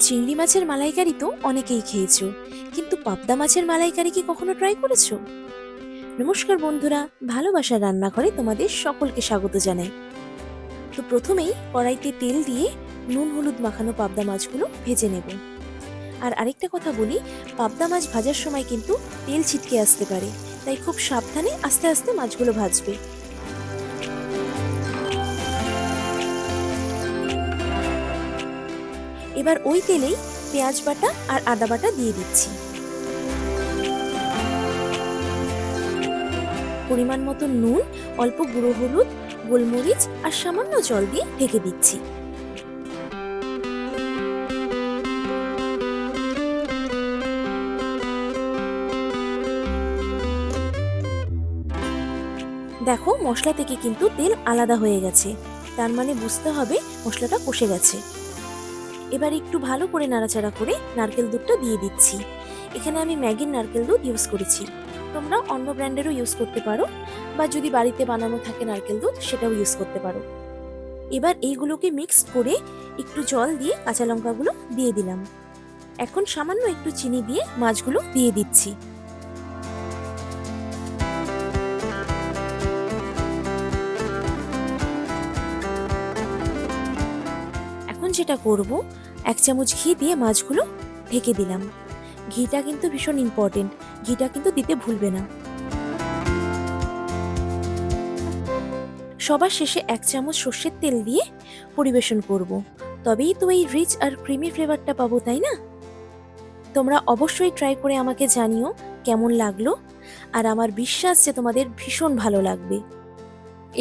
চিংড়ি মাছের মালাইকারি তো অনেকেই খেয়েছো, কিন্তু পাবদা মাছের মালাইকারি কি কখনো ট্রাই করেছো? নমস্কার বন্ধুরা, ভালোবাসার রান্নাঘরে তোমাদের সকলকে স্বাগত জানাই। তো প্রথমেই কড়াইতে তেল দিয়ে নুন হলুদ মাখানো পাবদা মাছগুলো ভেজে নেব। আর আরেকটা কথা বলি, পাবদা মাছ ভাজার সময় কিন্তু তেল ছিটকে আসতে পারে, তাই খুব সাবধানে আস্তে আস্তে মাছগুলো ভাজবে। এবার ওই তেলেই পেঁয়াজ বাটা আর আদা বাটা দিয়ে দিচ্ছি। পরিমাণ মতো নুন, অল্প গুঁড়ো হলুদ, গোলমরিচ আর সামান্য জল দিয়ে ঢেকে দিচ্ছি। দেখো, মশলা থেকে কিন্তু তেল আলাদা হয়ে গেছে, তার মানে বুঝতে হবে মশলাটা কষে গেছে। এবার একটু ভালো করে নাড়াচাড়া করে নারকেল দুধটা দিয়ে দিচ্ছি। এখানে আমি ম্যাগির নারকেল দুধ ইউজ করেছি, তোমরা অন্য ব্র্যান্ডেরও ইউজ করতে পারো, বা যদি বাড়িতে বানানো থাকে নারকেল দুধ সেটাও ইউজ করতে পারো। এবার এইগুলোকে মিক্স করে একটু জল দিয়ে কাঁচা লঙ্কাগুলো দিয়ে দিলাম। এখন সামান্য একটু চিনি দিয়ে মাছগুলো দিয়ে দিচ্ছি। এখন যেটা করব, 1 চামচ ঘি দিয়ে মাছগুলো ঢেকে দিলাম। ঘিটা কিন্তু ভীষণ ইম্পর্টেন্ট, ঘিটা কিন্তু দিতে ভুলবে না। সবার শেষে 1 চামচ সর্ষের তেল দিয়ে পরিবেশন করব, তবেই তো এই রিচ আর ক্রিমি ফ্লেভারটা পাবো, তাই না? তোমরা অবশ্যই ট্রাই করে আমাকে জানিও কেমন লাগলো, আর আমার বিশ্বাস যে তোমাদের ভীষণ ভালো লাগবে।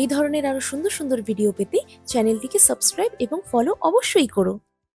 এই ধরনের আরো সুন্দর সুন্দর ভিডিও পেতে চ্যানেলটিকে সাবস্ক্রাইব এবং ফলো অবশ্যই করো।